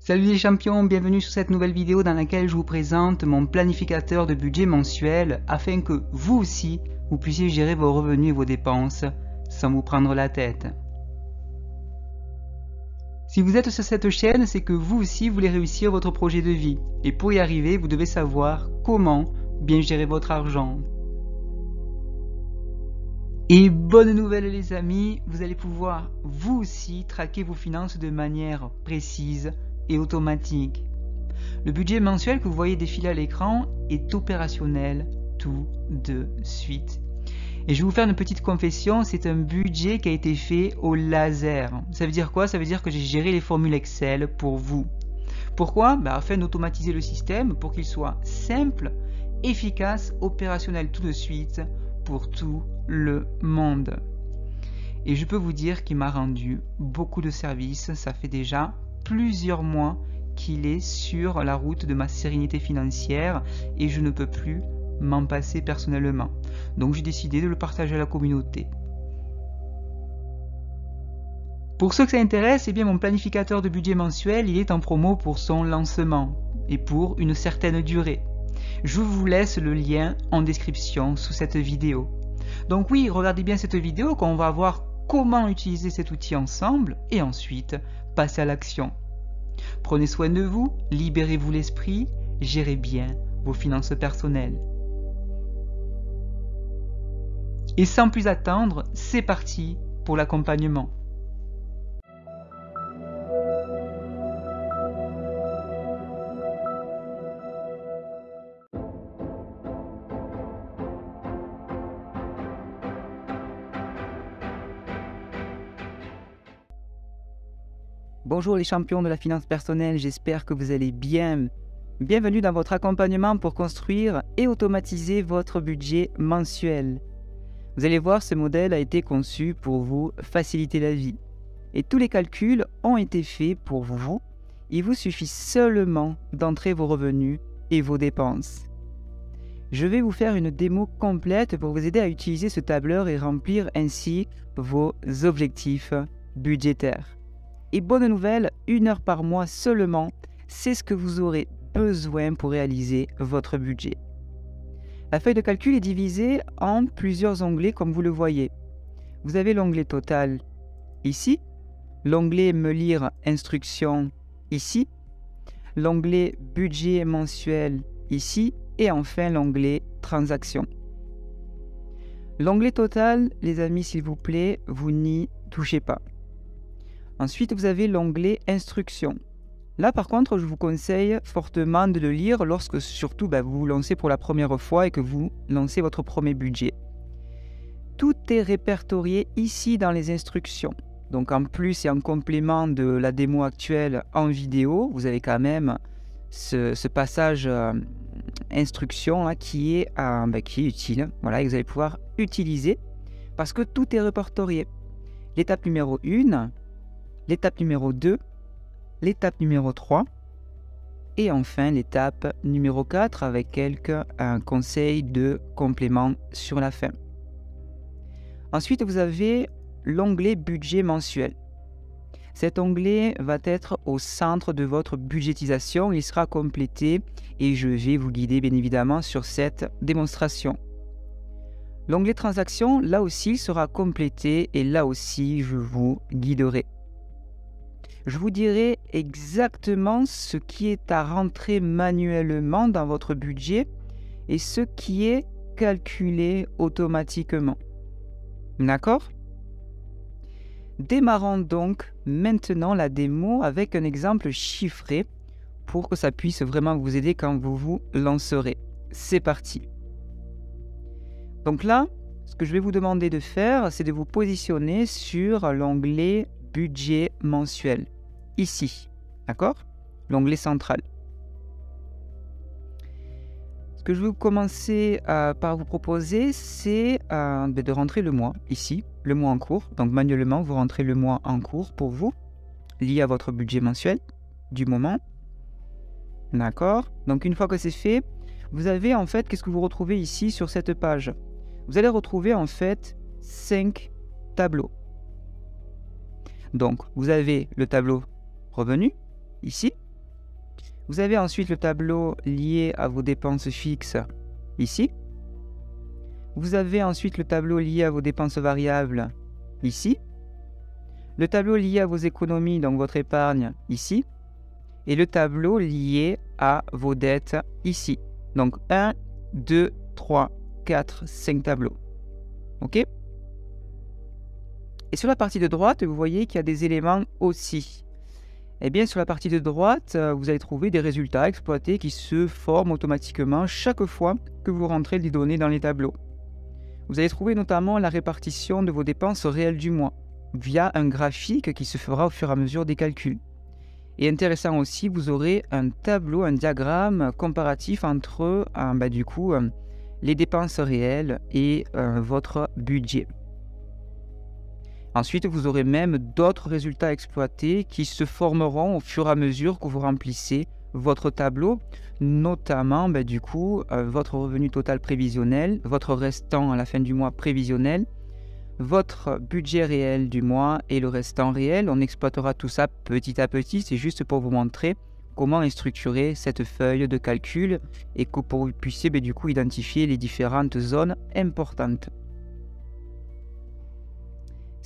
Salut les champions, bienvenue sur cette nouvelle vidéo dans laquelle je vous présente mon planificateur de budget mensuel afin que vous aussi, vous puissiez gérer vos revenus et vos dépenses sans vous prendre la tête. Si vous êtes sur cette chaîne, c'est que vous aussi voulez réussir votre projet de vie. Et pour y arriver, vous devez savoir comment bien gérer votre argent. Et bonne nouvelle les amis, vous allez pouvoir vous aussi traquer vos finances de manière précise et automatique. Le budget mensuel que vous voyez défiler à l'écran est opérationnel tout de suite. Et je vais vous faire une petite confession, c'est un budget qui a été fait au laser. Ça veut dire quoi? Ça veut dire que j'ai géré les formules Excel pour vous. Pourquoi? Afin d'automatiser le système pour qu'il soit simple, efficace, opérationnel tout de suite pour tout le monde. Et je peux vous dire qu'il m'a rendu beaucoup de services. Ça fait déjà plusieurs mois qu'il est sur la route de ma sérénité financière et je ne peux plus m'en passer personnellement. Donc j'ai décidé de le partager à la communauté. Pour ceux que ça intéresse, mon planificateur de budget mensuel, il est en promo pour son lancement et pour une certaine durée. Je vous laisse le lien en description sous cette vidéo. Donc oui, regardez bien cette vidéo qu'on va voir comment utiliser cet outil ensemble et ensuite passer à l'action. Prenez soin de vous, libérez-vous l'esprit, gérez bien vos finances personnelles. Et sans plus attendre, c'est parti pour l'accompagnement. Bonjour les champions de la finance personnelle, j'espère que vous allez bien. Bienvenue dans votre accompagnement pour construire et automatiser votre budget mensuel. Vous allez voir, ce modèle a été conçu pour vous faciliter la vie. Et tous les calculs ont été faits pour vous. Il vous suffit seulement d'entrer vos revenus et vos dépenses. Je vais vous faire une démo complète pour vous aider à utiliser ce tableur et remplir ainsi vos objectifs budgétaires. Et bonne nouvelle, 1 heure par mois seulement, c'est ce que vous aurez besoin pour réaliser votre budget. La feuille de calcul est divisée en plusieurs onglets comme vous le voyez. Vous avez l'onglet total ici, l'onglet me lire instructions ici, l'onglet budget mensuel ici et enfin l'onglet transactions. L'onglet total, les amis, s'il vous plaît, vous n'y touchez pas. Ensuite, vous avez l'onglet instructions. Là, par contre, je vous conseille fortement de le lire lorsque, surtout, vous vous lancez pour la première fois et que vous lancez votre premier budget. Tout est répertorié ici dans les instructions. Donc, en plus et en complément de la démo actuelle en vidéo, vous avez quand même ce passage instruction là, qui est utile. Voilà, et vous allez pouvoir utiliser parce que tout est répertorié. L'étape numéro 1, l'étape numéro 2, l'étape numéro 3 et enfin l'étape numéro 4 avec quelques conseils de complément sur la fin. Ensuite, vous avez l'onglet budget mensuel. Cet onglet va être au centre de votre budgétisation. Il sera complété et je vais vous guider bien évidemment sur cette démonstration. L'onglet transactions, là aussi, sera complété et là aussi, je vous guiderai. Je vous dirai exactement ce qui est à rentrer manuellement dans votre budget et ce qui est calculé automatiquement. D'accord? Démarrons donc maintenant la démo avec un exemple chiffré pour que ça puisse vraiment vous aider quand vous vous lancerez. C'est parti. Donc là, ce que je vais vous demander de faire, c'est de vous positionner sur l'onglet budget mensuel. Ici, d'accord? L'onglet central. Ce que je vais commencer par vous proposer, c'est de rentrer le mois, ici, le mois en cours. Donc manuellement, vous rentrez le mois en cours pour vous, lié à votre budget mensuel du moment. D'accord? Donc une fois que c'est fait, vous avez en fait, qu'est-ce que vous retrouvez ici sur cette page? Vous allez retrouver en fait 5 tableaux. Donc, vous avez le tableau revenu, ici, Vous avez ensuite le tableau lié à vos dépenses fixes ici. Vous avez ensuite le tableau lié à vos dépenses variables ici. Le tableau lié à vos économies, donc votre épargne ici. Et le tableau lié à vos dettes ici. Donc 1, 2, 3, 4, 5 tableaux. OK? Et sur la partie de droite, vous voyez qu'il y a des éléments aussi. Eh bien, sur la partie de droite, vous allez trouver des résultats exploités qui se forment automatiquement chaque fois que vous rentrez les données dans les tableaux. Vous allez trouver notamment la répartition de vos dépenses réelles du mois via un graphique qui se fera au fur et à mesure des calculs. Et intéressant aussi, vous aurez un tableau, un diagramme comparatif entre les dépenses réelles et votre budget. Ensuite, vous aurez même d'autres résultats exploités qui se formeront au fur et à mesure que vous remplissez votre tableau, notamment votre revenu total prévisionnel, votre restant à la fin du mois prévisionnel, votre budget réel du mois et le restant réel. On exploitera tout ça petit à petit, c'est juste pour vous montrer comment est structurée cette feuille de calcul et que pour que vous puissiez identifier les différentes zones importantes.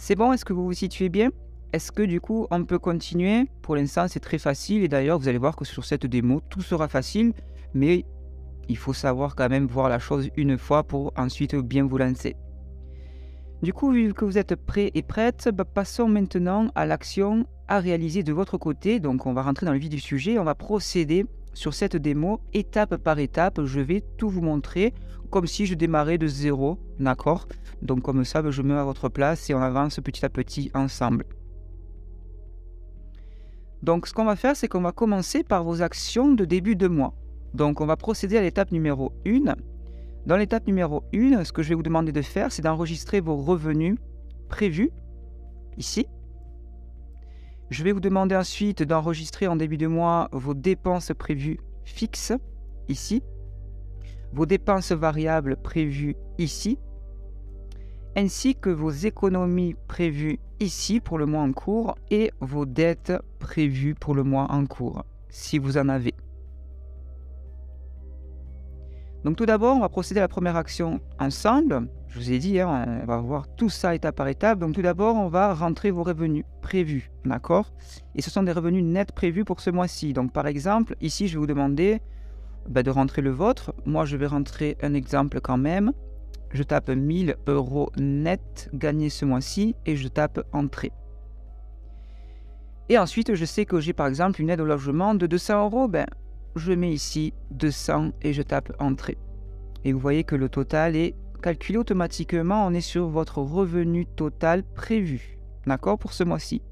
C'est bon, est-ce que vous vous situez bien? Est-ce que on peut continuer? Pour l'instant, c'est très facile et d'ailleurs, vous allez voir que sur cette démo, tout sera facile, mais il faut savoir quand même voir la chose une fois pour ensuite bien vous lancer. Du coup, vu que vous êtes prêts et prêtes, passons maintenant à l'action à réaliser de votre côté. Donc, on va rentrer dans le vif du sujet, on va procéder sur cette démo étape par étape. Je vais tout vous montrer comme si je démarrais de zéro, d'accord? Donc comme ça, je me mets à votre place et on avance petit à petit ensemble. Donc ce qu'on va faire, c'est qu'on va commencer par vos actions de début de mois. Donc on va procéder à l'étape numéro 1. Dans l'étape numéro 1, ce que je vais vous demander de faire, c'est d'enregistrer vos revenus prévus, ici. Je vais vous demander ensuite d'enregistrer en début de mois vos dépenses prévues fixes, ici. Vos dépenses variables prévues ici, ainsi que vos économies prévues ici pour le mois en cours et vos dettes prévues pour le mois en cours, si vous en avez. Donc tout d'abord, on va procéder à la première action ensemble. Je vous ai dit, on va voir tout ça étape par étape. Donc tout d'abord, on va rentrer vos revenus prévus, d'accord? Et ce sont des revenus nets prévus pour ce mois-ci. Donc par exemple, ici, je vais vous demander de rentrer le vôtre. Moi, je vais rentrer un exemple quand même. Je tape 1000 € net gagnés ce mois-ci et je tape entrée. Et ensuite, je sais que j'ai par exemple une aide au logement de 200 €. Je mets ici 200 et je tape entrée. Et vous voyez que le total est calculé automatiquement. On est sur votre revenu total prévu, d'accord, pour ce mois-ci.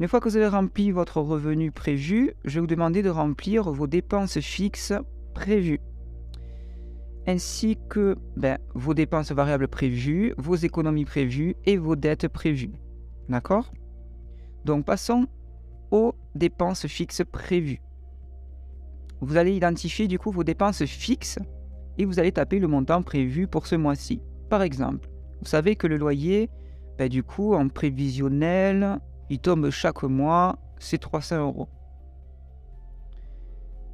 Une fois que vous avez rempli votre revenu prévu, je vais vous demander de remplir vos dépenses fixes prévues, ainsi que vos dépenses variables prévues, vos économies prévues et vos dettes prévues. D'accord? Donc passons aux dépenses fixes prévues. Vous allez identifier vos dépenses fixes et vous allez taper le montant prévu pour ce mois-ci. Par exemple, vous savez que le loyer, en prévisionnel, il tombe chaque mois, c'est 300 €.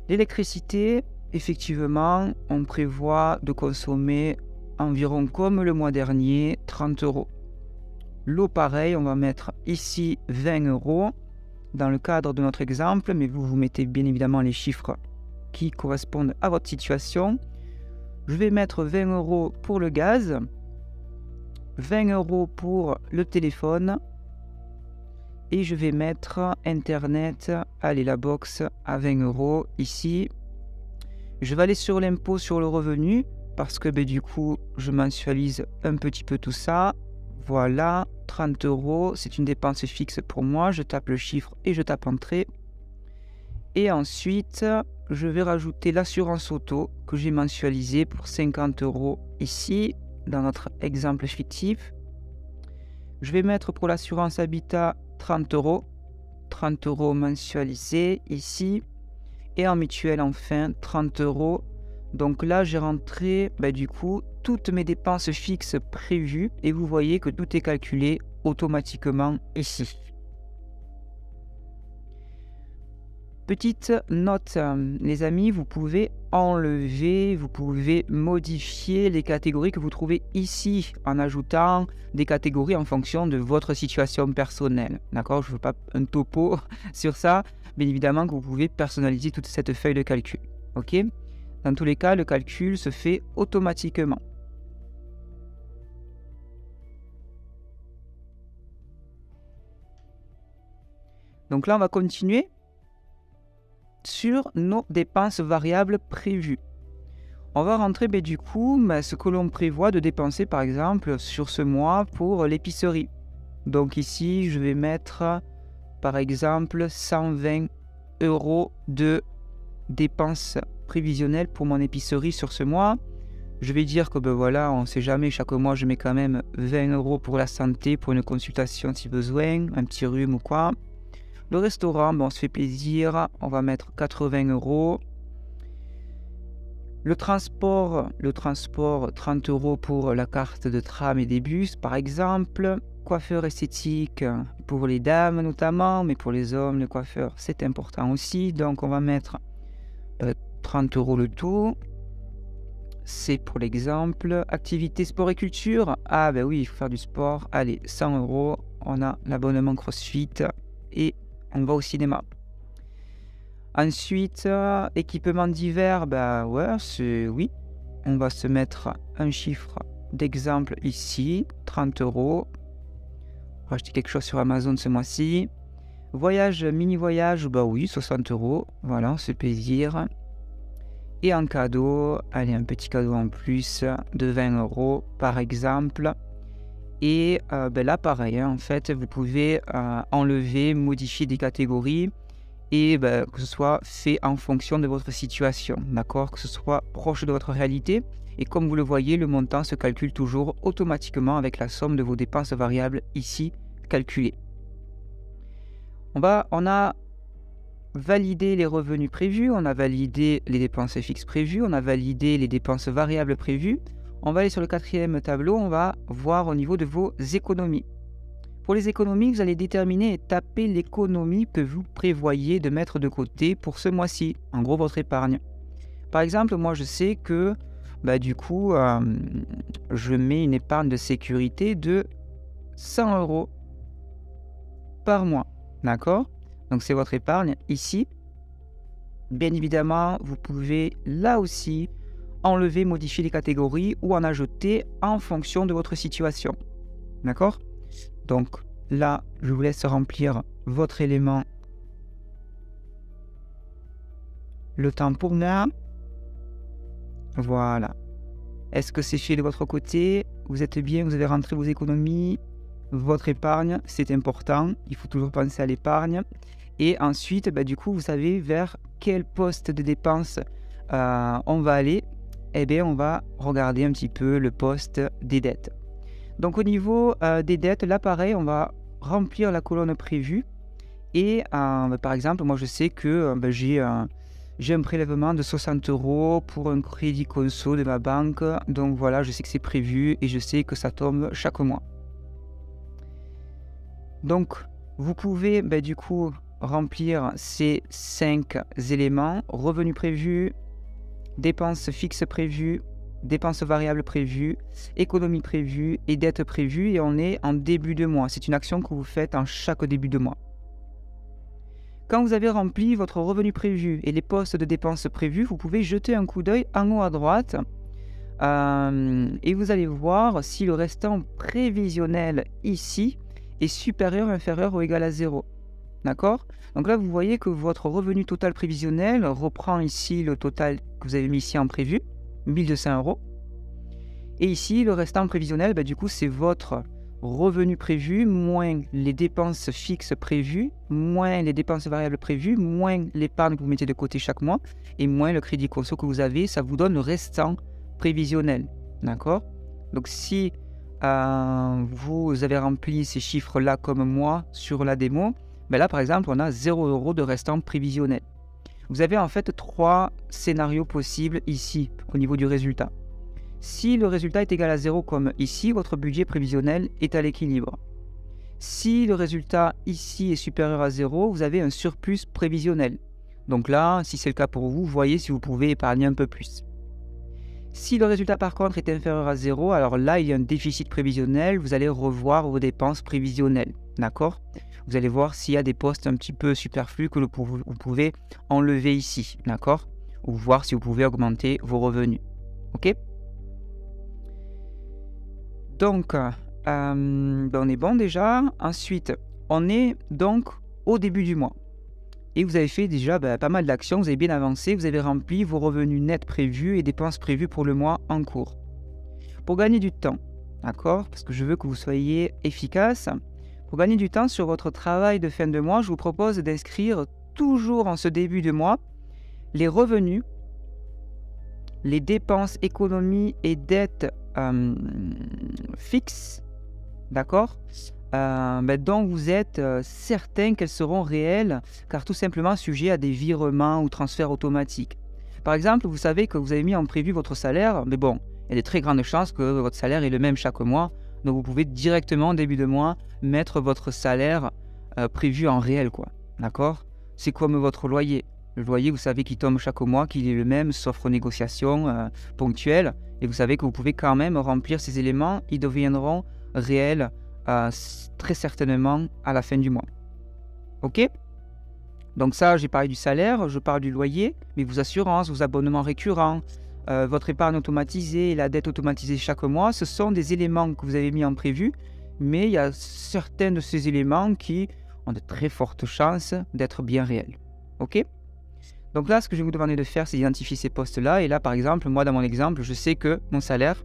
L'électricité, effectivement, on prévoit de consommer environ comme le mois dernier, 30 €. L'eau, pareil, on va mettre ici 20 € dans le cadre de notre exemple, mais vous mettez bien évidemment les chiffres qui correspondent à votre situation. Je vais mettre 20 € pour le gaz, 20 € pour le téléphone, et je vais mettre Internet, allez, la box à 20 € ici. Je vais aller sur l'impôt sur le revenu parce que je mensualise un petit peu tout ça. Voilà, 30 €, c'est une dépense fixe pour moi. Je tape le chiffre et je tape entrée. Et ensuite, je vais rajouter l'assurance auto que j'ai mensualisée pour 50 € ici, dans notre exemple fictif. Je vais mettre pour l'assurance habitat 30 €, 30 € mensualisés ici, et en mutuelle enfin 30 €. Donc là, j'ai rentré toutes mes dépenses fixes prévues et vous voyez que tout est calculé automatiquement ici. Petite note, les amis, vous pouvez enlever, vous pouvez modifier les catégories que vous trouvez ici en ajoutant des catégories en fonction de votre situation personnelle. D'accord? Je ne veux pas un topo sur ça, mais évidemment que vous pouvez personnaliser toute cette feuille de calcul. Ok? Dans tous les cas, le calcul se fait automatiquement. Donc là, on va continuer sur nos dépenses variables prévues. On va rentrer du coup ce que l'on prévoit de dépenser par exemple sur ce mois pour l'épicerie. Donc ici je vais mettre par exemple 120 € de dépenses prévisionnelles pour mon épicerie sur ce mois. Je vais dire que voilà, on ne sait jamais, chaque mois je mets quand même 20 € pour la santé, pour une consultation si besoin, un petit rhume ou quoi. Le restaurant, on se fait plaisir, on va mettre 80 €. Le transport, 30 € pour la carte de tram et des bus, par exemple. Coiffeur esthétique pour les dames notamment, mais pour les hommes, le coiffeur, c'est important aussi. Donc, on va mettre 30 € le tout. C'est pour l'exemple. Activité sport et culture. Ah oui, il faut faire du sport. Allez, 100 €. On a l'abonnement CrossFit et on va au cinéma. Ensuite, équipement d'hiver, oui. On va se mettre un chiffre d'exemple ici, 30 €. On va acheter quelque chose sur Amazon ce mois-ci. Voyage, mini-voyage, oui, 60 €. Voilà, on se fait plaisir. Et en cadeau, allez, un petit cadeau en plus de 20 € par exemple. Et là, pareil, en fait, vous pouvez enlever, modifier des catégories et que ce soit fait en fonction de votre situation, d'accord? Que ce soit proche de votre réalité. Et comme vous le voyez, le montant se calcule toujours automatiquement avec la somme de vos dépenses variables ici calculées. On a validé les revenus prévus, on a validé les dépenses fixes prévues, on a validé les dépenses variables prévues. On va aller sur le 4e tableau, on va voir au niveau de vos économies. Pour les économies, vous allez déterminer et taper l'économie que vous prévoyez de mettre de côté pour ce mois-ci, en gros votre épargne. Par exemple, moi je sais que du coup, je mets une épargne de sécurité de 100 € par mois, d'accord? Donc c'est votre épargne ici. Bien évidemment, vous pouvez là aussi enlever, modifier les catégories ou en ajouter en fonction de votre situation. D'accord? Donc là, je vous laisse remplir votre élément. Le temps pour moi. Voilà. Est-ce que c'est fait de votre côté? Vous êtes bien? Vous avez rentré vos économies? Votre épargne, c'est important. Il faut toujours penser à l'épargne. Et ensuite, du coup, vous savez vers quel poste de dépense on va aller. Eh bien, on va regarder un petit peu le poste des dettes. Donc, au niveau des dettes, là, pareil, on va remplir la colonne prévue. Et par exemple, moi, je sais que j'ai un prélèvement de 60 € pour un crédit conso de ma banque. Donc, voilà, je sais que c'est prévu et je sais que ça tombe chaque mois. Donc, vous pouvez, du coup, remplir ces 5 éléments. Revenus prévus, dépenses fixes prévues, dépenses variables prévues, économie prévue et dettes prévues. Et on est en début de mois. C'est une action que vous faites en chaque début de mois. Quand vous avez rempli votre revenu prévu et les postes de dépenses prévus, vous pouvez jeter un coup d'œil en haut à droite et vous allez voir si le restant prévisionnel ici est supérieur, inférieur ou égal à 0. D'accord? Donc là, vous voyez que votre revenu total prévisionnel reprend ici le total que vous avez mis ici en prévu, 1200 €. Et ici, le restant prévisionnel, du coup, c'est votre revenu prévu moins les dépenses fixes prévues, moins les dépenses variables prévues, moins l'épargne que vous mettez de côté chaque mois et moins le crédit conso que vous avez. Ça vous donne le restant prévisionnel. D'accord? Donc, si vous avez rempli ces chiffres-là comme moi sur la démo, là, par exemple, on a 0 € de restant prévisionnel. Vous avez en fait 3 scénarios possibles ici, au niveau du résultat. Si le résultat est égal à 0 comme ici, votre budget prévisionnel est à l'équilibre. Si le résultat ici est supérieur à 0, vous avez un surplus prévisionnel. Donc là, si c'est le cas pour vous, voyez si vous pouvez épargner un peu plus. Si le résultat par contre est inférieur à 0, alors là il y a un déficit prévisionnel, vous allez revoir vos dépenses prévisionnelles, d'accord? Vous allez voir s'il y a des postes un petit peu superflus que vous pouvez enlever ici, d'accord? Ou voir si vous pouvez augmenter vos revenus, ok? Donc, on est bon déjà. Ensuite, on est donc au début du mois. Et vous avez fait déjà pas mal d'actions, vous avez bien avancé, vous avez rempli vos revenus nets prévus et dépenses prévues pour le mois en cours. Pour gagner du temps, d'accord, parce que je veux que vous soyez efficace, pour gagner du temps sur votre travail de fin de mois, je vous propose d'inscrire toujours en ce début de mois les revenus, les dépenses, économies et dettes fixes, d'accord, dont vous êtes certain qu'elles seront réelles, car tout simplement sujet à des virements ou transferts automatiques. Par exemple, vous savez que vous avez mis en prévu votre salaire, mais bon, il y a de très grandes chances que votre salaire est le même chaque mois, donc vous pouvez directement, début de mois, mettre votre salaire prévu en réel, quoi, d'accord? C'est comme votre loyer. Le loyer, vous savez qu'il tombe chaque mois, qu'il est le même, sauf renégociation ponctuelle, et vous savez que vous pouvez quand même remplir ces éléments, ils deviendront réels très certainement à la fin du mois. Ok? Donc ça, j'ai parlé du salaire, je parle du loyer, mais vos assurances, vos abonnements récurrents, votre épargne automatisée et la dette automatisée chaque mois, ce sont des éléments que vous avez mis en prévu, mais il y a certains de ces éléments qui ont de très fortes chances d'être bien réels. Ok? Donc là, ce que je vais vous demander de faire, c'est d'identifier ces postes-là. Et là, par exemple, moi, dans mon exemple, je sais que mon salaire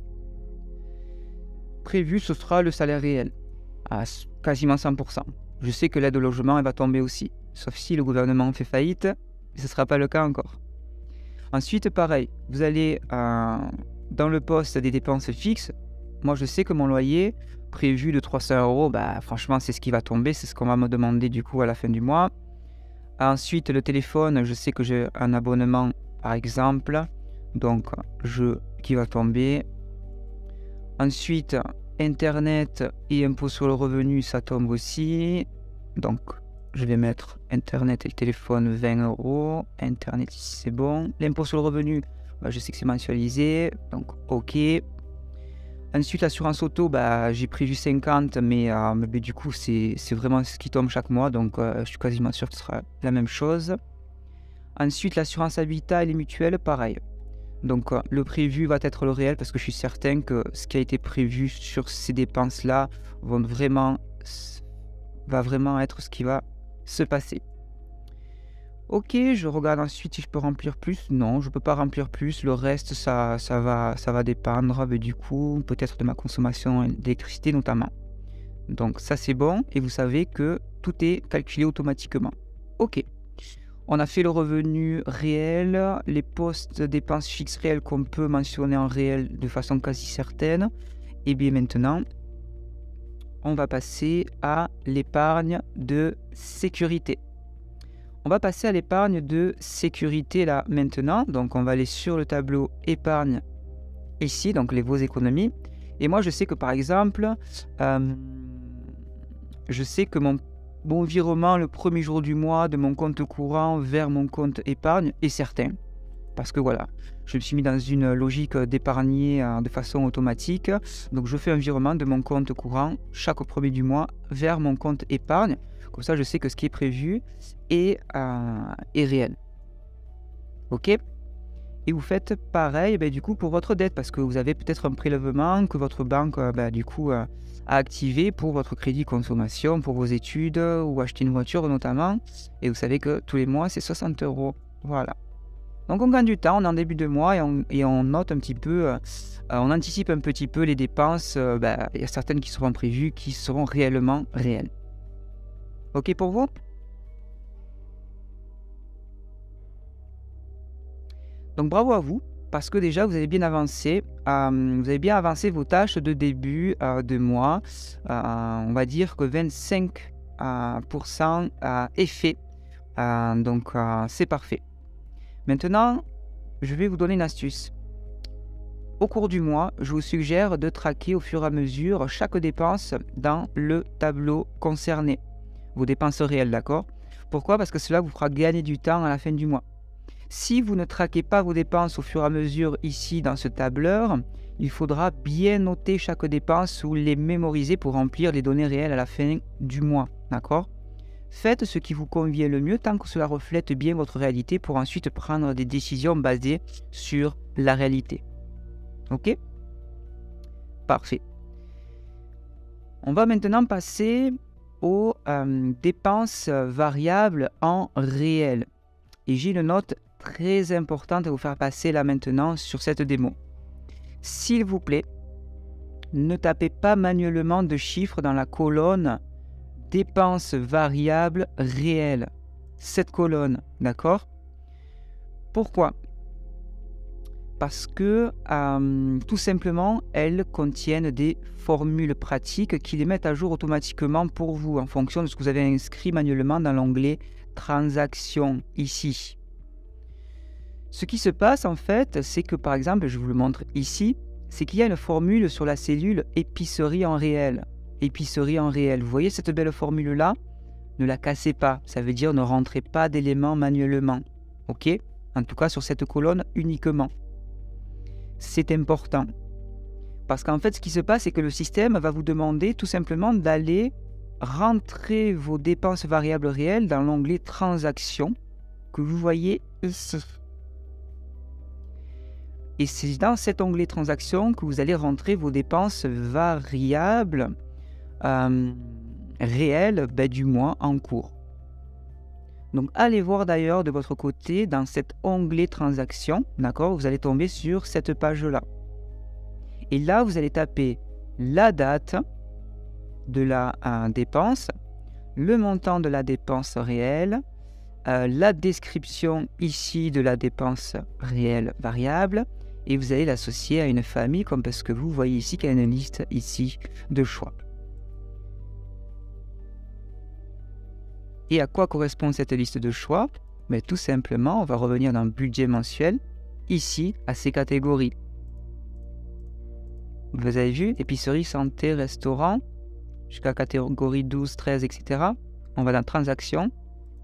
prévu, ce sera le salaire réel, à quasiment 100%. Je sais que l'aide au logement, elle va tomber aussi, sauf si le gouvernement fait faillite, ce ne sera pas le cas encore. Ensuite, pareil, vous allez dans le poste des dépenses fixes. Moi, je sais que mon loyer prévu de 300 €, franchement, c'est ce qui va tomber, c'est ce qu'on va me demander du coup à la fin du mois. Ensuite, le téléphone, je sais que j'ai un abonnement, par exemple, donc qui va tomber. Ensuite, Internet et impôt sur le revenu, ça tombe aussi. Donc, je vais mettre Internet et le téléphone 20 €. Internet ici, c'est bon. L'impôt sur le revenu, je sais que c'est mensualisé, donc OK. Ensuite, l'assurance auto, j'ai prévu 50, mais du coup, c'est vraiment ce qui tombe chaque mois, donc je suis quasiment sûr que ce sera la même chose. Ensuite, l'assurance habitat et les mutuelles, pareil. Donc, le prévu va être le réel parce que je suis certain que ce qui a été prévu sur ces dépenses-là va vraiment être ce qui va se passer. Ok, je regarde ensuite si je peux remplir plus. Non, je ne peux pas remplir plus. Le reste, ça va dépendre, du coup, peut-être de ma consommation d'électricité notamment. Donc ça, c'est bon. Et vous savez que tout est calculé automatiquement. Ok. On a fait le revenu réel, les postes dépenses fixes réelles qu'on peut mentionner en réel de façon quasi certaine. Et bien maintenant, on va passer à l'épargne de sécurité. On va passer à l'épargne de sécurité là maintenant. Donc on va aller sur le tableau épargne ici, donc vos économies. Et moi je sais que par exemple, je sais que mon virement le premier jour du mois de mon compte courant vers mon compte épargne est certain. Parce que voilà, je me suis mis dans une logique d'épargner de façon automatique. Donc je fais un virement de mon compte courant chaque premier du mois vers mon compte épargne. Comme ça, je sais que ce qui est prévu est réel. Ok? Et vous faites pareil du coup pour votre dette parce que vous avez peut-être un prélèvement que votre banque a activé pour votre crédit consommation, pour vos études ou acheter une voiture notamment. Et vous savez que tous les mois, c'est 60 €. Voilà. Donc on gagne du temps, on est en début de mois et on note un petit peu, on anticipe un petit peu les dépenses. Il y a certaines qui seront prévues, qui seront réellement réelles. Ok pour vous? Donc bravo à vous, parce que déjà vous avez bien avancé. Vous avez bien avancé vos tâches de début de mois. On va dire que 25% est fait. Donc c'est parfait. Maintenant, je vais vous donner une astuce. Au cours du mois, je vous suggère de traquer au fur et à mesure chaque dépense dans le tableau concerné. Vos dépenses réelles, d'accord? Pourquoi? Parce que cela vous fera gagner du temps à la fin du mois. Si vous ne traquez pas vos dépenses au fur et à mesure ici dans ce tableur, il faudra bien noter chaque dépense ou les mémoriser pour remplir les données réelles à la fin du mois. D'accord? Faites ce qui vous convient le mieux tant que cela reflète bien votre réalité pour ensuite prendre des décisions basées sur la réalité. Ok? Parfait. On va maintenant passer aux dépenses variables en réel. Et j'ai une note très importante à vous faire passer là maintenant sur cette démo. S'il vous plaît, ne tapez pas manuellement de chiffres dans la colonne dépenses variables réelles. Cette colonne, d'accord? Pourquoi? Parce que tout simplement, elles contiennent des formules pratiques qui les mettent à jour automatiquement pour vous en fonction de ce que vous avez inscrit manuellement dans l'onglet Transactions ici. Ce qui se passe en fait, c'est que par exemple, je vous le montre ici, c'est qu'il y a une formule sur la cellule épicerie en réel. Épicerie en réel. Vous voyez cette belle formule-là? Ne la cassez pas. Ça veut dire ne rentrez pas d'éléments manuellement. Ok? En tout cas sur cette colonne uniquement. C'est important. Parce qu'en fait, ce qui se passe, c'est que le système va vous demander tout simplement d'aller rentrer vos dépenses variables réelles dans l'onglet Transactions que vous voyez ici. Et c'est dans cet onglet Transactions que vous allez rentrer vos dépenses variables réelles du mois en cours. Donc, allez voir d'ailleurs de votre côté dans cet onglet Transactions, d'accord, vous allez tomber sur cette page-là. Et là, vous allez taper la date de la dépense, le montant de la dépense réelle, la description ici de la dépense réelle variable, et vous allez l'associer à une famille, comme parce que vous voyez ici qu'il y a une liste ici de choix. Et à quoi correspond cette liste de choix? Mais tout simplement, on va revenir dans le budget mensuel, ici, à ces catégories. Vous avez vu, épicerie, santé, restaurant, jusqu'à catégorie 12, 13, etc. On va dans transactions,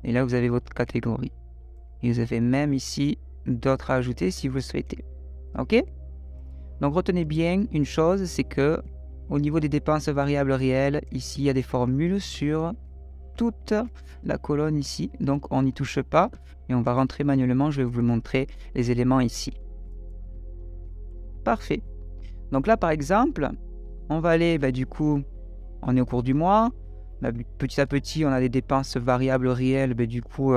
et là vous avez votre catégorie. Et vous avez même ici d'autres à ajouter si vous le souhaitez. Ok? Donc retenez bien une chose, c'est que au niveau des dépenses variables réelles, ici il y a des formules sur toute la colonne ici, donc on n'y touche pas et on va rentrer manuellement. Je vais vous montrer les éléments ici. Parfait. Donc là par exemple, on va aller, du coup, on est au cours du mois, petit à petit on a des dépenses variables réelles du coup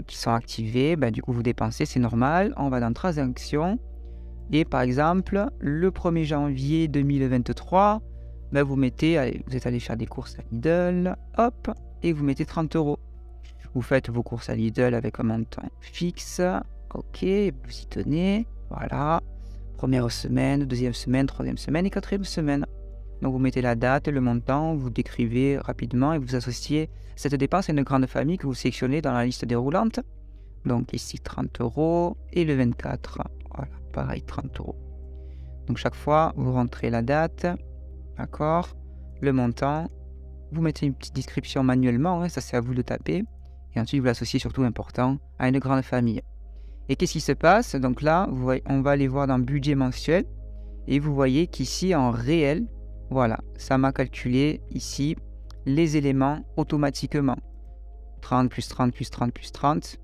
qui sont activées, du coup vous dépensez, c'est normal. On va dans transactions et par exemple le 1er janvier 2023, vous mettez, allez, vous êtes allé faire des courses à Lidl, hop, et vous mettez 30 €. Vous faites vos courses à Lidl avec un montant fixe, ok, vous y tenez, voilà, première semaine, deuxième semaine, troisième semaine et quatrième semaine. Donc vous mettez la date, le montant, vous décrivez rapidement et vous associez cette dépense à une grande famille que vous sélectionnez dans la liste déroulante. Donc ici 30 € et le 24, voilà, pareil 30 €. Donc chaque fois vous rentrez la date, d'accord, le montant, vous mettez une petite description manuellement, ça c'est à vous de taper, et ensuite vous l'associez surtout important à une grande famille. Et qu'est-ce qui se passe? Donc là, vous voyez, on va aller voir dans budget mensuel, et vous voyez qu'ici en réel, voilà, ça m'a calculé ici les éléments automatiquement. 30 plus 30 plus 30 plus 30,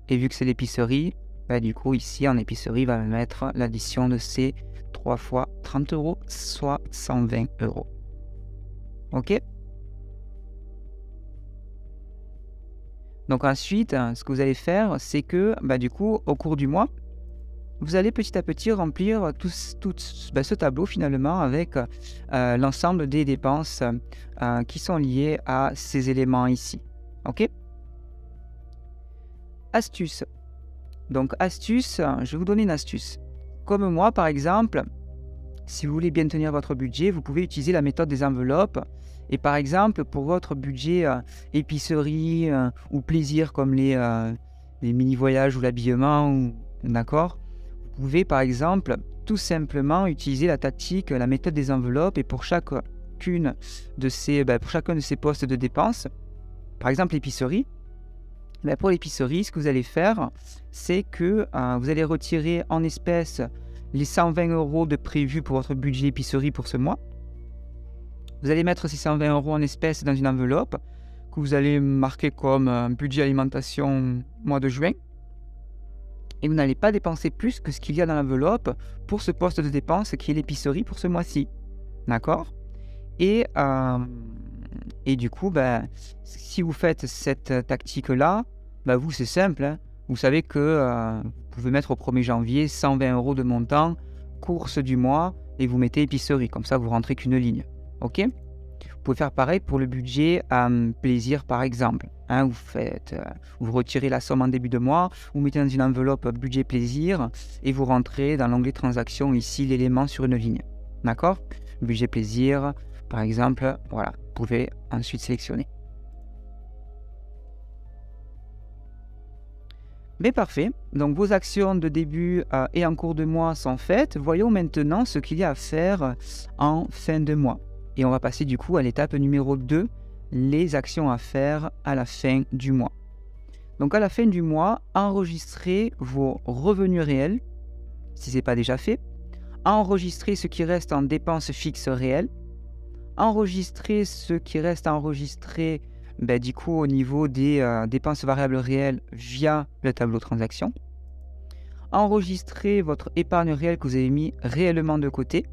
et vu que c'est l'épicerie, du coup ici en épicerie, il va me mettre l'addition de ces 3 fois 30 €, soit 120 €. Ok? Donc ensuite, ce que vous allez faire, c'est que du coup, au cours du mois, vous allez petit à petit remplir tout ce tableau finalement avec l'ensemble des dépenses qui sont liées à ces éléments ici. Ok? Astuce. Donc astuce, je vais vous donner une astuce. Comme moi par exemple, si vous voulez bien tenir votre budget, vous pouvez utiliser la méthode des enveloppes. Et par exemple, pour votre budget épicerie ou plaisir comme les mini-voyages ou l'habillement, d'accord, vous pouvez par exemple tout simplement utiliser la tactique, la méthode des enveloppes, et pour chacun de ces postes de dépenses, Par exemple, l'épicerie. Ben, pour l'épicerie, ce que vous allez faire, c'est que vous allez retirer en espèces les 120 € de prévu pour votre budget épicerie pour ce mois. Vous allez mettre ces 120 € en espèces dans une enveloppe que vous allez marquer comme budget alimentation mois de juin. Et vous n'allez pas dépenser plus que ce qu'il y a dans l'enveloppe pour ce poste de dépense qui est l'épicerie pour ce mois-ci. D'accord ? Et du coup, si vous faites cette tactique-là, vous, c'est simple. Hein. Vous savez que vous pouvez mettre au 1er janvier 120 € de montant, course du mois, et vous mettez épicerie. Comme ça, vous rentrez qu'une ligne. OK ? Vous pouvez faire pareil pour le budget plaisir, par exemple. Hein, vous retirez la somme en début de mois, vous mettez dans une enveloppe budget plaisir, et vous rentrez dans l'onglet transactions ici l'élément sur une ligne. D'accord ? Budget plaisir, par exemple, voilà, vous pouvez ensuite sélectionner. Mais parfait, donc vos actions de début et en cours de mois sont faites. Voyons maintenant ce qu'il y a à faire en fin de mois. Et on va passer du coup à l'étape numéro 2, les actions à faire à la fin du mois. Donc à la fin du mois, enregistrez vos revenus réels, si ce n'est pas déjà fait. Enregistrez ce qui reste en dépenses fixes réelles. Enregistrez ce qui reste à enregistrer du coup au niveau des dépenses variables réelles via le tableau transactions. Enregistrez votre épargne réelle que vous avez mis réellement de côté.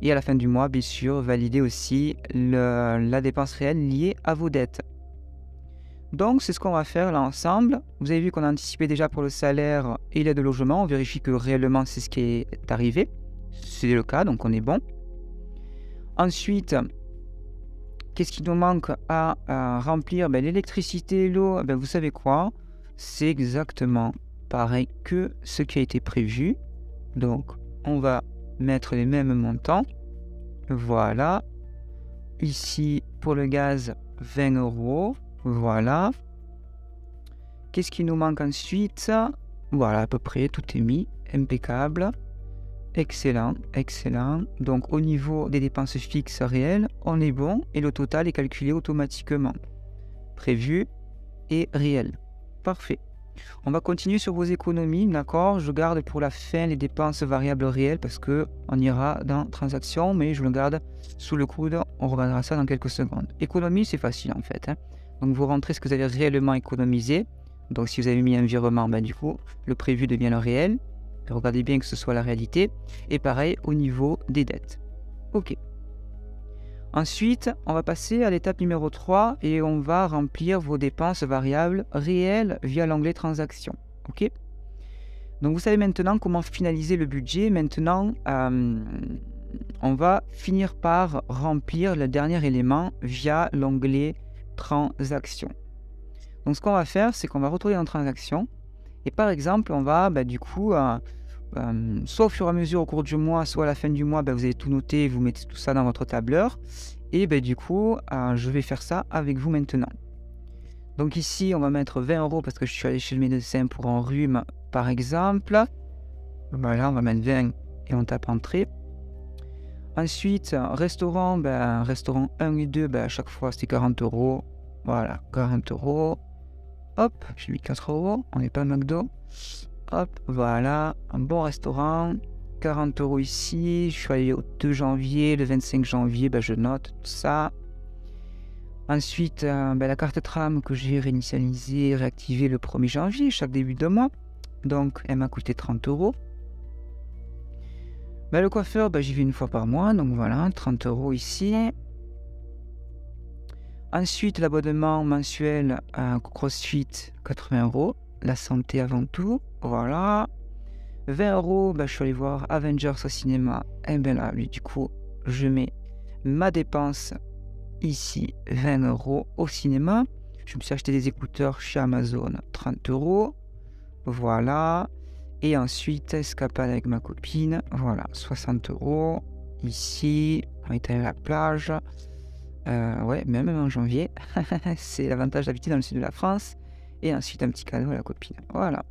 Et à la fin du mois, bien sûr, validez aussi la dépense réelle liée à vos dettes. Donc, c'est ce qu'on va faire là ensemble. Vous avez vu qu'on a anticipé déjà pour le salaire et l'aide au logement. On vérifie que réellement, c'est ce qui est arrivé. C'est le cas, donc on est bon. Ensuite, qu'est-ce qui nous manque à remplir ? L'électricité et l'eau, vous savez quoi ? C'est exactement pareil que ce qui a été prévu. Donc, on va mettre les mêmes montants. Voilà. Ici, pour le gaz, 20 €. Voilà. Qu'est-ce qui nous manque ensuite ? Voilà, à peu près, tout est mis. Impeccable. Excellent, excellent. Donc, au niveau des dépenses fixes réelles, on est bon et le total est calculé automatiquement. Prévu et réel. Parfait. On va continuer sur vos économies, d'accord ? Je garde pour la fin les dépenses variables réelles parce qu'on ira dans transactions, mais je le garde sous le coude. On regardera ça dans quelques secondes. Économie, c'est facile en fait. Hein. Donc vous rentrez ce que vous avez réellement économisé. Donc si vous avez mis un virement, du coup, le prévu devient le réel. Regardez bien que ce soit la réalité. Et pareil au niveau des dettes. OK. Ensuite, on va passer à l'étape numéro 3 et on va remplir vos dépenses variables réelles via l'onglet transactions. OK ? Donc vous savez maintenant comment finaliser le budget. Maintenant, on va finir par remplir le dernier élément via l'onglet transactions. Donc ce qu'on va faire, c'est qu'on va retourner dans transactions. Et par exemple, on va soit au fur et à mesure au cours du mois, soit à la fin du mois, vous allez tout noter, vous mettez tout ça dans votre tableur. Et je vais faire ça avec vous maintenant. Donc ici, on va mettre 20 € parce que je suis allé chez le médecin pour un rhume, par exemple. Voilà, on va mettre 20 et on tape entrée. Ensuite, restaurant, restaurant 1 et 2, à chaque fois, c'était 40 €. Voilà, 40 €. Hop, j'ai mis 4 €, on n'est pas McDo. Hop, voilà, un bon restaurant, 40 € ici, je suis allé au 2 janvier, le 25 janvier, je note tout ça. Ensuite, la carte tram que j'ai réinitialisée, réactivée le 1er janvier, chaque début de mois. Donc, elle m'a coûté 30 €. Le coiffeur, j'y vais une fois par mois, donc voilà, 30 € ici. Ensuite, l'abonnement mensuel à CrossFit, 80 €. La santé avant tout, voilà. 20 €, je suis allé voir Avengers au cinéma. Et là, lui, du coup, je mets ma dépense ici, 20 € au cinéma. Je me suis acheté des écouteurs chez Amazon, 30 €. Voilà. Et ensuite, escapade avec ma copine, voilà, 60 €. Ici, on est allé à la plage. Même en janvier. C'est l'avantage d'habiter dans le sud de la France. Et ensuite, un petit cadeau à la copine. Voilà.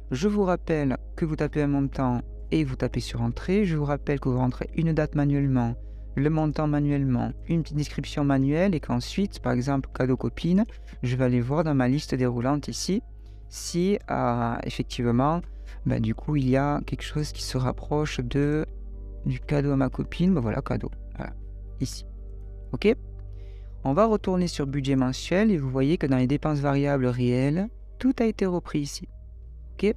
Je vous rappelle que vous tapez un montant et vous tapez sur Entrée. Je vous rappelle que vous rentrez une date manuellement, le montant manuellement, une petite description manuelle et qu'ensuite, par exemple, cadeau copine, je vais aller voir dans ma liste déroulante ici si effectivement, du coup, il y a quelque chose qui se rapproche du cadeau à ma copine. Voilà, cadeau, voilà, ici. Ok? On va retourner sur budget mensuel et vous voyez que dans les dépenses variables réelles, tout a été repris ici. Ok?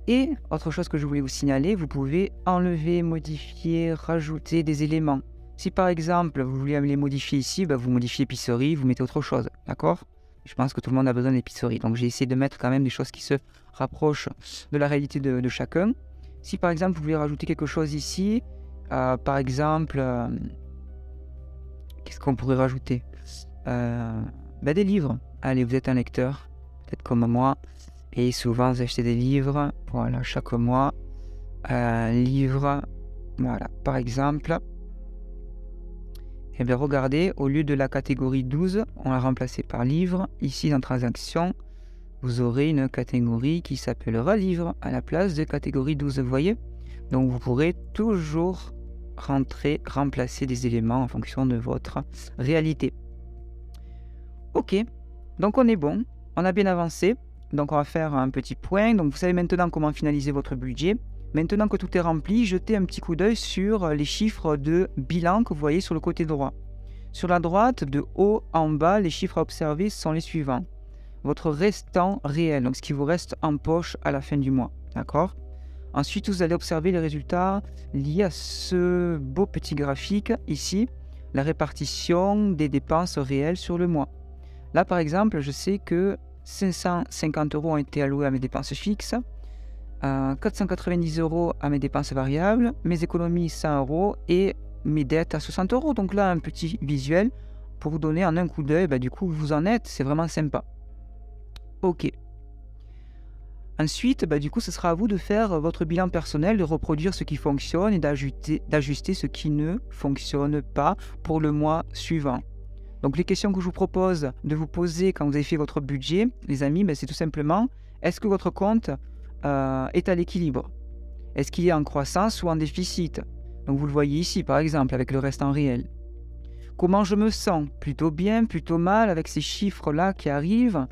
Et autre chose que je voulais vous signaler, vous pouvez enlever, modifier, rajouter des éléments. Si par exemple vous voulez les modifier ici, vous modifiez épicerie, vous mettez autre chose, d'accord? Je pense que tout le monde a besoin d'épicerie, donc j'ai essayé de mettre quand même des choses qui se rapprochent de la réalité de chacun. Si par exemple vous voulez rajouter quelque chose ici, par exemple, qu'est-ce qu'on pourrait rajouter? Des livres. Allez, vous êtes un lecteur, peut-être comme moi. Et souvent, vous achetez des livres, voilà, chaque mois, livre, voilà, par exemple. Et bien, regardez, au lieu de la catégorie 12, on l'a remplacé par livre. Ici, dans transaction, vous aurez une catégorie qui s'appellera livre à la place de catégorie 12, vous voyez? Donc, vous pourrez toujours remplacer des éléments en fonction de votre réalité. Ok, donc on est bon, on a bien avancé. Donc on va faire un petit point. Donc vous savez maintenant comment finaliser votre budget. Maintenant que tout est rempli, jetez un petit coup d'œil sur les chiffres de bilan que vous voyez sur le côté droit. Sur la droite, de haut en bas, les chiffres à observer sont les suivants. Votre restant réel, donc ce qui vous reste en poche à la fin du mois. D'accord? Ensuite, vous allez observer les résultats liés à ce beau petit graphique ici, la répartition des dépenses réelles sur le mois. Là, par exemple, je sais que 550 € ont été alloués à mes dépenses fixes, 490 € à mes dépenses variables, mes économies 100 € et mes dettes à 60 €. Donc là, un petit visuel pour vous donner en un coup d'œil, du coup, où vous en êtes, c'est vraiment sympa. Ok. Ensuite, du coup, ce sera à vous de faire votre bilan personnel, de reproduire ce qui fonctionne et d'ajuster ce qui ne fonctionne pas pour le mois suivant. Donc les questions que je vous propose de vous poser quand vous avez fait votre budget, les amis, c'est tout simplement, est-ce que votre compte est à l'équilibre? Est-ce qu'il est en croissance ou en déficit? Donc vous le voyez ici par exemple avec le restant réel. Comment je me sens? Plutôt bien, plutôt mal avec ces chiffres-là qui arrivent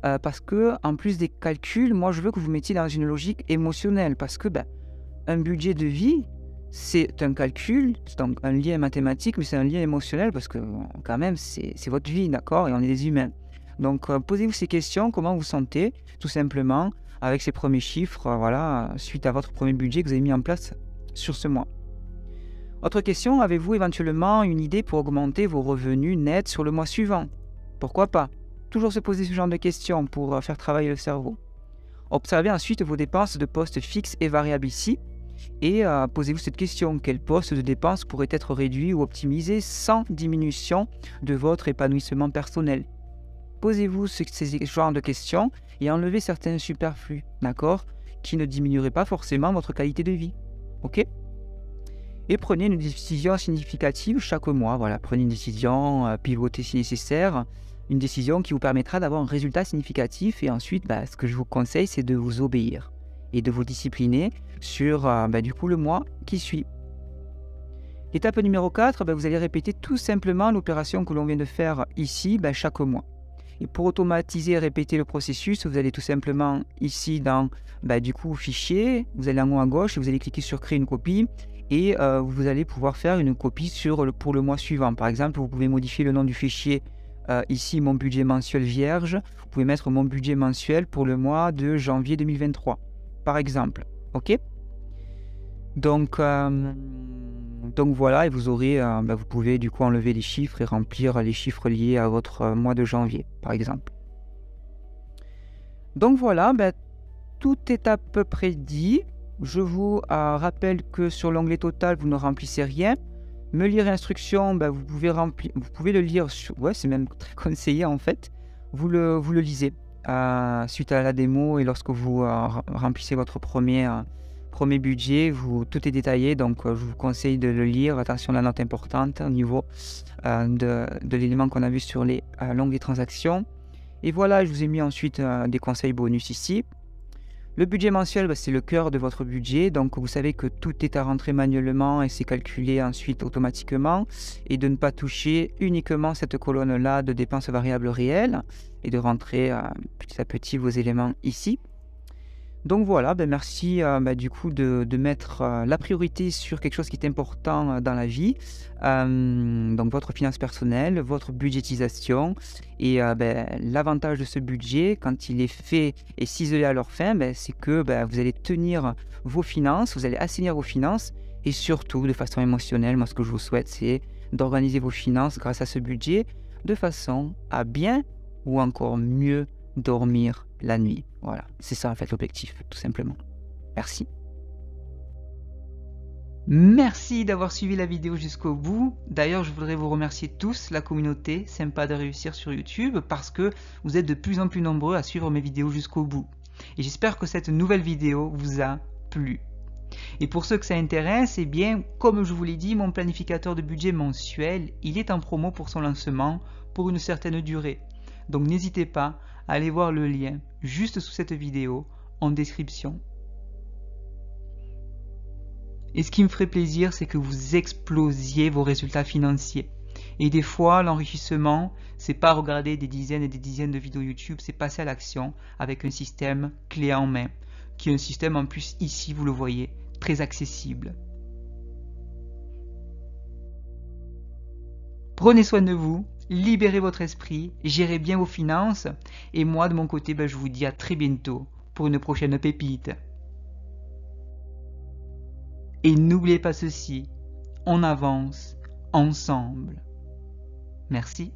parce que en plus des calculs, moi je veux que vous mettiez dans une logique émotionnelle parce que un budget de vie, c'est un calcul, c'est donc un lien mathématique, mais c'est un lien émotionnel parce que quand même, c'est votre vie, d'accord? Et on est des humains. Donc, posez-vous ces questions, comment vous sentez, tout simplement, avec ces premiers chiffres, voilà, suite à votre premier budget que vous avez mis en place sur ce mois. Autre question, avez-vous éventuellement une idée pour augmenter vos revenus nets sur le mois suivant? Pourquoi pas? Toujours se poser ce genre de questions pour faire travailler le cerveau. Observez ensuite vos dépenses de postes fixes et variables ici. Et posez-vous cette question, quel poste de dépense pourrait être réduit ou optimisé sans diminution de votre épanouissement personnel? Posez-vous ces genres de questions et enlevez certains superflus, d'accord, qui ne diminueraient pas forcément votre qualité de vie, ok? Et prenez une décision significative chaque mois, voilà, prenez une décision, pivotez si nécessaire, une décision qui vous permettra d'avoir un résultat significatif et ensuite, ce que je vous conseille, c'est de vous obéir et de vous discipliner sur du coup le mois qui suit. L'étape numéro 4, vous allez répéter tout simplement l'opération que l'on vient de faire ici chaque mois. Et pour automatiser et répéter le processus, vous allez tout simplement ici dans du coup fichier, vous allez en haut à gauche et vous allez cliquer sur créer une copie et vous allez pouvoir faire une copie pour le mois suivant. Par exemple, vous pouvez modifier le nom du fichier ici mon budget mensuel vierge, vous pouvez mettre mon budget mensuel pour le mois de janvier 2023 par exemple, ok? Donc voilà, et vous aurez, vous pouvez du coup enlever les chiffres et remplir les chiffres liés à votre mois de janvier, par exemple. Donc voilà, tout est à peu près dit. Je vous rappelle que sur l'onglet total, vous ne remplissez rien. Me lire instruction, vous pouvez le lire, c'est même très conseillé en fait. Vous le lisez suite à la démo et lorsque vous remplissez votre premier budget, tout est détaillé, donc je vous conseille de le lire. Attention, la note importante au niveau de l'élément qu'on a vu sur l'onglet transactions. Et voilà, je vous ai mis ensuite des conseils bonus ici. Le budget mensuel, bah, c'est le cœur de votre budget, donc vous savez que tout est à rentrer manuellement et c'est calculé ensuite automatiquement, et de ne pas toucher uniquement cette colonne-là de dépenses variables réelles et de rentrer petit à petit vos éléments ici. Donc voilà, ben merci du coup de mettre la priorité sur quelque chose qui est important dans la vie. Donc votre finance personnelle, votre budgétisation. Et l'avantage de ce budget, quand il est fait et ciselé à leur fin, c'est que vous allez tenir vos finances, vous allez assainir vos finances. Et surtout, de façon émotionnelle, moi ce que je vous souhaite, c'est d'organiser vos finances grâce à ce budget de façon à bien ou encore mieux dormir la nuit. Voilà, c'est ça en fait l'objectif, tout simplement. Merci. Merci d'avoir suivi la vidéo jusqu'au bout. D'ailleurs, je voudrais vous remercier tous, la communauté Sympa de réussir sur YouTube, parce que vous êtes de plus en plus nombreux à suivre mes vidéos jusqu'au bout. Et j'espère que cette nouvelle vidéo vous a plu. Et pour ceux que ça intéresse, eh bien, comme je vous l'ai dit, mon planificateur de budget mensuel, il est en promo pour son lancement pour une certaine durée. Donc n'hésitez pas à aller voir le lien juste sous cette vidéo en description. Et ce qui me ferait plaisir, c'est que vous explosiez vos résultats financiers. Et des fois, l'enrichissement, c'est pas regarder des dizaines et des dizaines de vidéos YouTube, c'est passer à l'action avec un système clé en main, qui est un système en plus ici, vous le voyez, très accessible. Prenez soin de vous, libérez votre esprit, gérez bien vos finances, et moi de mon côté, je vous dis à très bientôt pour une prochaine pépite. Et n'oubliez pas ceci, on avance ensemble. Merci.